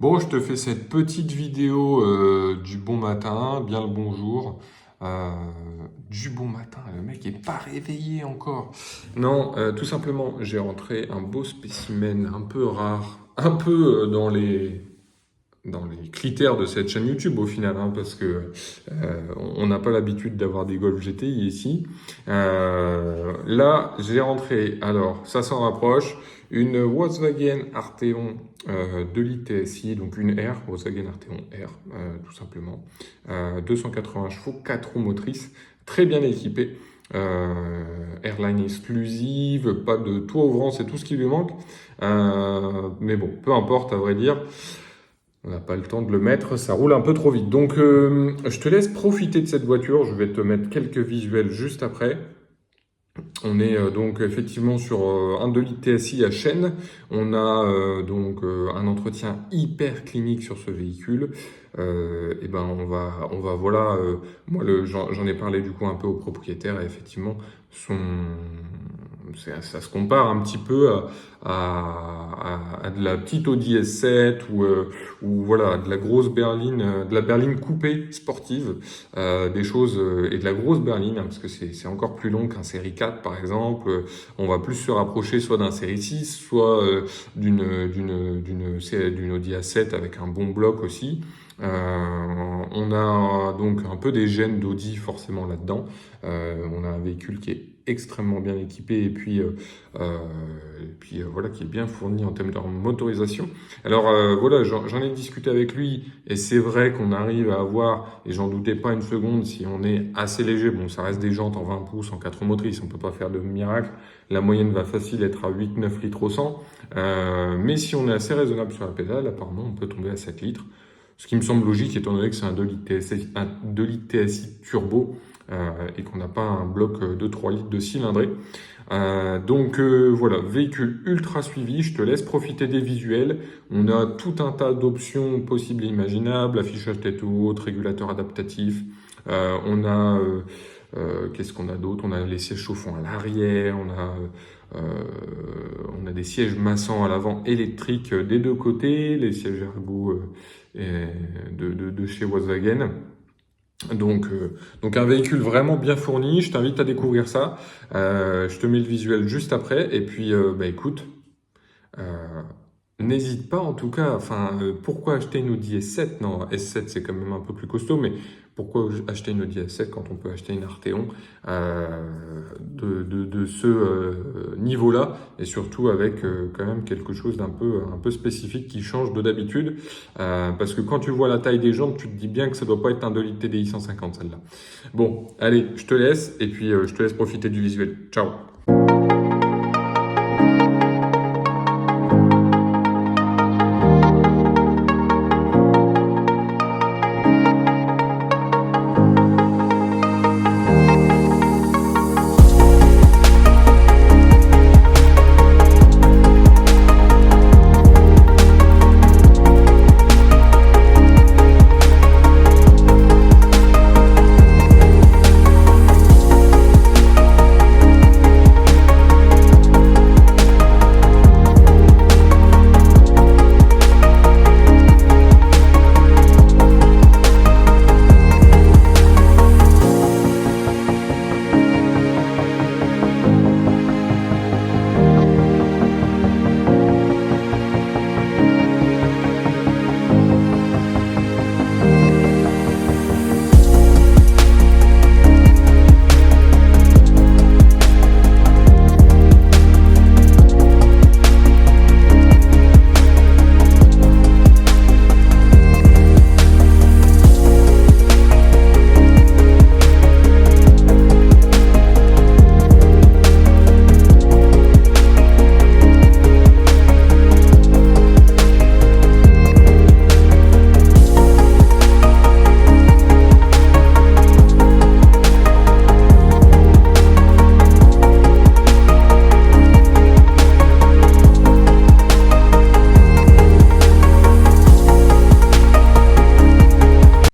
Bon, je te fais cette petite vidéo du bon matin, bien le bonjour. Euh, du bon matin, le mec est pas réveillé encore. Non, tout simplement, j'ai rentré un beau spécimen un peu rare, un peu dans les critères de cette chaîne YouTube au final, hein, parce que on n'a pas l'habitude d'avoir des Golf GTI ici. Là, j'ai rentré, alors ça s'en rapproche, une Volkswagen Arteon 2 litres TSI, donc une R, Volkswagen Arteon R, tout simplement. 280 chevaux, 4 roues motrices, très bien équipée. Airline exclusive, pas de toit ouvrant, c'est tout ce qui lui manque. Mais bon, peu importe, à vrai dire. On n'a pas le temps de le mettre, ça roule un peu trop vite. Donc, je te laisse profiter de cette voiture. Je vais te mettre quelques visuels juste après. On est donc effectivement sur un 2 litres TSI à chaîne. On a donc un entretien hyper clinique sur ce véhicule. Et ben on va voilà. Moi, j'en ai parlé du coup un peu au propriétaire et effectivement, ça se compare un petit peu à de la petite Audi S7 ou voilà, de la grosse berline, de la berline coupée sportive, des choses et de la grosse berline, hein, parce que c'est encore plus long qu'un série 4 par exemple. On va plus se rapprocher soit d'un série 6, soit d'une Audi A7 avec un bon bloc aussi. On a donc un peu des gènes d'Audi forcément là-dedans. On a un véhicule qui est extrêmement bien équipé et puis voilà, qui est bien fourni en termes de motorisation. Alors voilà, j'en ai discuté avec lui et c'est vrai qu'on arrive à avoir, et j'en doutais pas une seconde, si on est assez léger, bon ça reste des jantes en 20 pouces en 4 motrices, on peut pas faire de miracle, la moyenne va facile être à 8-9 litres au 100, mais si on est assez raisonnable sur la pédale, apparemment on peut tomber à 7 litres. Ce qui me semble logique étant donné que c'est un 2 litres TSI, un 2 litres TSI turbo et qu'on n'a pas un bloc de 3 litres de cylindrée. Donc voilà, véhicule ultra suivi, je te laisse profiter des visuels. On a tout un tas d'options possibles et imaginables, affichage tête haute, régulateur adaptatif. Qu'est-ce qu'on a d'autre? On a les sièges chauffants à l'arrière, on a des sièges massants à l'avant électriques des deux côtés, les sièges ergo de chez Volkswagen. Donc un véhicule vraiment bien fourni, je t'invite à découvrir ça. Je te mets le visuel juste après, et puis écoute, euh, n'hésite pas en tout cas, pourquoi acheter une Audi S7? Non, S7 c'est quand même un peu plus costaud, mais pourquoi acheter une Audi S7 quand on peut acheter une Arteon de ce niveau-là, et surtout avec quand même quelque chose un peu spécifique qui change de d'habitude, parce que quand tu vois la taille des jambes, tu te dis bien que ça doit pas être un 2 litres TDI 150 celle-là. Bon, allez, je te laisse, et puis je te laisse profiter du visuel. Ciao!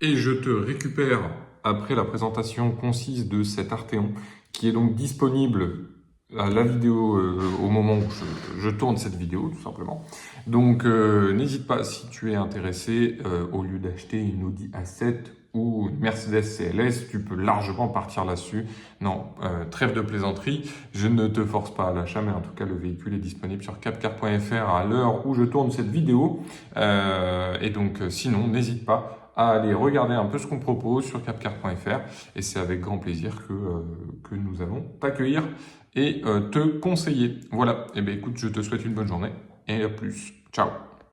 Et je te récupère après la présentation concise de cet Arteon, qui est donc disponible la vidéo au moment où je tourne cette vidéo, tout simplement. Donc, n'hésite pas, si tu es intéressé, au lieu d'acheter une Audi A7 ou une Mercedes CLS, tu peux largement partir là-dessus. Non, trêve de plaisanterie, je ne te force pas à l'achat, mais en tout cas, le véhicule est disponible sur capcar.fr à l'heure où je tourne cette vidéo. Et donc, sinon, n'hésite pas à aller regarder un peu ce qu'on propose sur capcar.fr. Et c'est avec grand plaisir que nous allons t'accueillir et te conseiller. Voilà, et bien écoute, je te souhaite une bonne journée et à plus. Ciao.